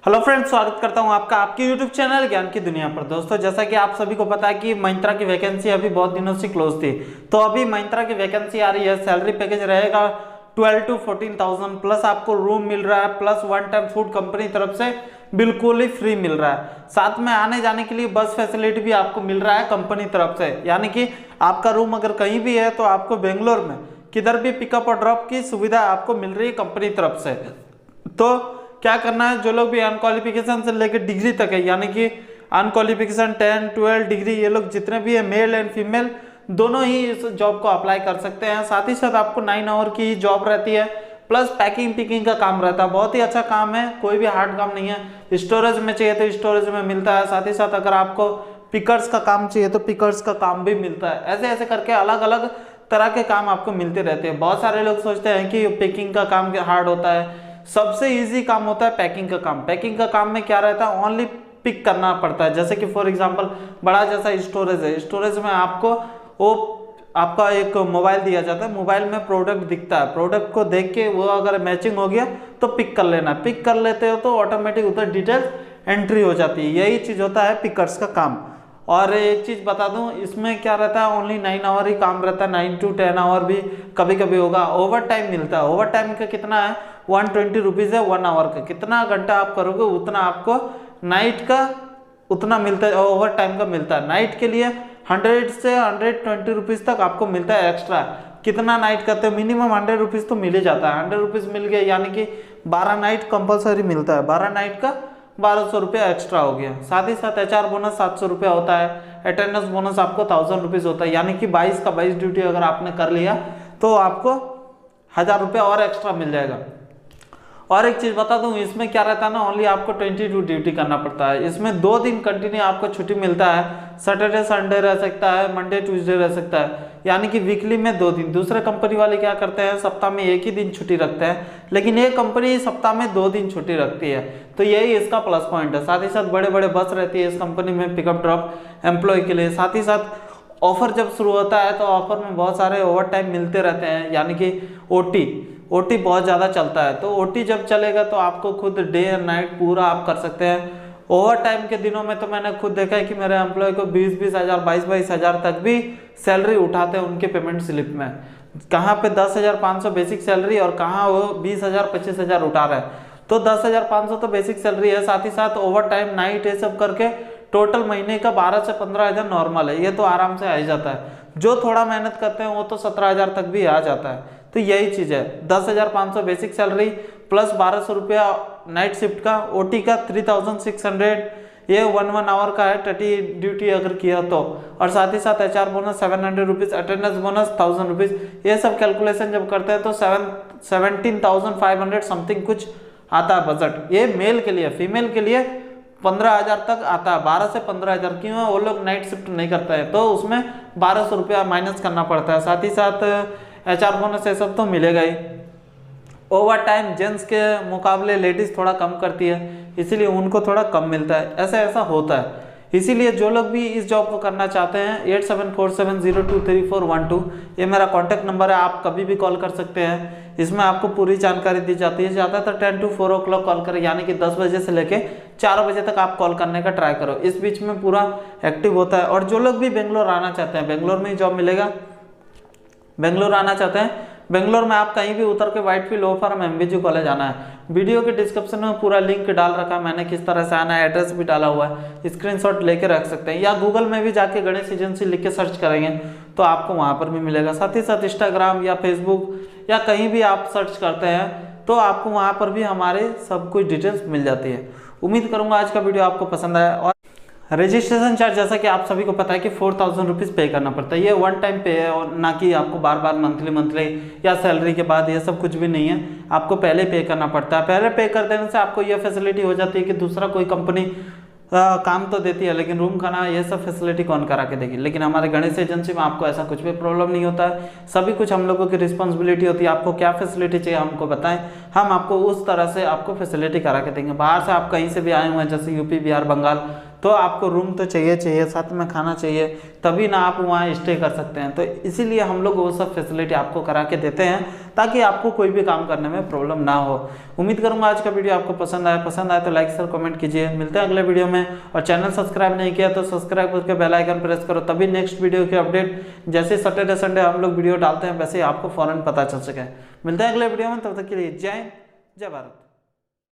Hello friends, स्वागत करता हूं आपका आपके यूट्यूब चैनल ज्ञान की दुनिया पर। दोस्तों, जैसा कि आप सभी को पता है कि Myntra की वैकेंसी अभी बहुत दिनों से क्लोज थी, तो अभी Myntra की वैकेंसी आ रही है। सैलरी पैकेज रहेगा 12 to 14,000 प्लस आपको रूम मिल रहा है, plus one time food company तरफ से बिल्कुल ही फ्री मिल रहा है। साथ में आने जाने के लिए बस फैसिलिटी भी आपको मिल रहा है कंपनी तरफ से, यानी कि आपका रूम अगर कहीं भी है तो आपको बेंगलोर में किधर भी पिकअप और ड्रॉप की सुविधा आपको मिल रही है कंपनी तरफ से। तो क्या करना है, जो लोग भी अनक्वालिफिकेशन से लेकर डिग्री तक है, यानी कि अनक्वालिफिकेशन 10, 12 डिग्री, ये लोग जितने भी है मेल एंड फीमेल दोनों ही इस जॉब को अप्लाई कर सकते हैं। साथ ही साथ आपको 9 आवर की जॉब रहती है, प्लस पैकिंग पिकिंग का काम रहता है। बहुत ही अच्छा काम है, कोई भी हार्ड काम नहीं है। स्टोरेज में चाहिए तो स्टोरेज में मिलता है, साथ ही साथ अगर आपको पिकर्स का काम चाहिए तो पिकर्स का काम भी मिलता है। ऐसे ऐसे करके अलग अलग तरह के काम आपको मिलते रहते हैं। बहुत सारे लोग सोचते हैं कि पैकिंग का काम हार्ड होता है, सबसे इजी काम होता है पैकिंग का काम। पैकिंग का काम में क्या रहता है, ओनली पिक करना पड़ता है। जैसे कि फॉर एग्जांपल बड़ा जैसा स्टोरेज है, स्टोरेज में आपको वो आपका एक मोबाइल दिया जाता है, मोबाइल में प्रोडक्ट दिखता है, प्रोडक्ट को देख के वो अगर मैचिंग हो गया तो पिक कर लेना। पिक कर लेते हो तो ऑटोमेटिक उधर डिटेल्स एंट्री हो जाती है। यही चीज होता है पिकर्स का काम। और एक चीज बता दूं, इसमें क्या रहता है, ओनली 9 आवर ही काम रहता है। 9 to 10 आवर भी कभी कभी होगा। ओवर टाइम मिलता है। ओवर टाइम का कितना है, 120 रुपीज है 1 आवर का। कितना घंटा आप करोगे उतना आपको नाइट का उतना मिलता है, ओवर टाइम का मिलता है। नाइट के लिए 100 से 120 रुपीज तक आपको मिलता है एक्स्ट्रा। कितना नाइट करते हैं, मिनिमम 100 रुपीज तो मिल ही जाता है। 100 रुपीज मिल गया, यानी कि 12 नाइट कंपलसरी मिलता है। 12 नाइट का 1200 रुपया एक्स्ट्रा हो गया। साथ ही साथ HR बोनस 700 रुपया होता है। अटेंडेंस बोनस आपको 1000 रुपीज होता है, यानी कि 22 का 22 ड्यूटी अगर आपने कर लिया तो आपको 1000 रुपया और एक्स्ट्रा मिल जाएगा। और एक चीज बता दूं, इसमें क्या रहता है ना, ओनली आपको 22 ड्यूटी करना पड़ता है। इसमें 2 दिन कंटिन्यू आपको छुट्टी मिलता है। सैटरडे संडे रह सकता है, मंडे ट्यूसडे रह सकता है, यानी कि वीकली में 2 दिन। दूसरे कंपनी वाले क्या करते हैं, सप्ताह में 1 ही दिन छुट्टी रखते हैं, लेकिन ये कंपनी सप्ताह में 2 दिन छुट्टी रखती है। तो यही इसका प्लस पॉइंट है। साथ ही साथ बड़े बड़े बस रहती है इस कंपनी में पिकअप ड्रॉप एम्प्लॉय के लिए। साथ ही साथ ऑफर जब शुरू होता है तो ऑफर में बहुत सारे ओवर टाइम मिलते रहते हैं, यानी कि ओटी बहुत ज़्यादा चलता है। तो ओटी जब चलेगा तो आपको खुद डे एंड नाइट पूरा आप कर सकते हैं। ओवर टाइम के दिनों में तो मैंने खुद देखा है कि मेरे एम्प्लॉय को 20-20 हज़ार 22-22 हज़ार तक भी सैलरी उठाते हैं उनके पेमेंट स्लिप में। कहाँ पे 10,500 बेसिक सैलरी और कहाँ वो 20,000 25,000 उठा रहे हैं। तो 10,500 तो बेसिक सैलरी है, साथ ही साथ ओवर टाइम नाइट ये सब करके टोटल महीने का 12 से 15 हज़ार नॉर्मल है। ये तो आराम से आ ही जाता है। जो थोड़ा मेहनत करते हैं वो तो 17 हज़ार तक भी आ जाता है। तो यही चीज़ है, 10,500 बेसिक सैलरी प्लस 1200 रुपया नाइट शिफ्ट का, ओटी का 3600, ये 1 आवर का है 30 ड्यूटी अगर किया तो। और साथ ही साथ HR bonus 700 rupees, attendance bonus 1000 rupees. ये सब कैलकुलेशन जब करते हैं तो 17,500 समथिंग कुछ आता है बजट। ये मेल के लिए, फीमेल के लिए 15,000 तक आता है। 12 से 15,000 क्यों है, वो लोग नाइट शिफ्ट नहीं करता है तो उसमें 1200 रुपया माइनस करना पड़ता है। साथ ही साथ HR बोनस ये सब तो मिलेगा ही। ओवर टाइम जेंट्स के मुकाबले लेडीज थोड़ा कम करती है, इसीलिए उनको थोड़ा कम मिलता है। ऐसा ऐसा होता है। इसीलिए जो लोग भी इस जॉब को करना चाहते हैं 8747023412, ये मेरा कॉन्टैक्ट नंबर है, आप कभी भी कॉल कर सकते हैं। इसमें आपको पूरी जानकारी दी जाती है। ज़्यादातर 10 to 4 o'clock कॉल करें, यानी कि 10 बजे से लेके 4 बजे तक आप कॉल करने का ट्राई करो। इस बीच में पूरा एक्टिव होता है। और जो लोग भी बेंगलोर आना चाहते हैं, बेंगलोर में ही जॉब मिलेगा। बेंगलोर आना चाहते हैं, बेंगलोर में आप कहीं भी उतर के व्हाइटफील्ड ओफर में MBG कॉलेज आना है। वीडियो के डिस्क्रिप्शन में पूरा लिंक डाल रखा है मैंने, किस तरह से आना है, एड्रेस भी डाला हुआ है, स्क्रीनशॉट लेके रख सकते हैं। या गूगल में भी जाके गणेश एजेंसी लिख के सर्च करेंगे तो आपको वहाँ पर भी मिलेगा। साथ ही साथ इंस्टाग्राम या फेसबुक या कहीं भी आप सर्च करते हैं तो आपको वहाँ पर भी हमारे सब कुछ डिटेल्स मिल जाती है। उम्मीद करूँगा आज का वीडियो आपको पसंद आया। और रजिस्ट्रेशन चार्ज जैसा कि आप सभी को पता है कि 4000 रुपीज़ पे करना पड़ता है। ये 1 टाइम पे है और ना कि आपको बार बार मंथली या सैलरी के बाद, ये सब कुछ भी नहीं है। आपको पहले पे करना पड़ता है। पहले पे कर देने से आपको ये फैसिलिटी हो जाती है कि दूसरा कोई कंपनी काम तो देती है, लेकिन रूम खाना ये सब फैसिलिटी कौन करा के देगी। लेकिन हमारे गणेश एजेंसी में आपको ऐसा कुछ भी प्रॉब्लम नहीं होता है। सभी कुछ हम लोगों की रिस्पॉन्सिबिलिटी होती है। आपको क्या फैसिलिटी चाहिए हमको बताएं, हम आपको उस तरह से आपको फैसिलिटी करा के देंगे। बाहर से आप कहीं से भी आए हुए हैं, जैसे यूपी, बिहार, बंगाल, तो आपको रूम तो चाहिए, साथ में खाना चाहिए, तभी ना आप वहाँ स्टे कर सकते हैं। तो इसीलिए हम लोग वो सब फैसिलिटी आपको करा के देते हैं ताकि आपको कोई भी काम करने में प्रॉब्लम ना हो। उम्मीद करूंगा आज का वीडियो आपको पसंद आए तो लाइक शेयर कमेंट कीजिए। मिलते हैं अगले वीडियो में, और चैनल सब्सक्राइब नहीं किया तो सब्सक्राइब करके बेल आइकन प्रेस करो, तभी नेक्स्ट वीडियो की अपडेट जैसे सैटरडे संडे हम लोग वीडियो डालते हैं वैसे ही आपको फौरन पता चल सके। मिलते हैं अगले वीडियो में, तब तक के लिए जय हिंद, जय भारत।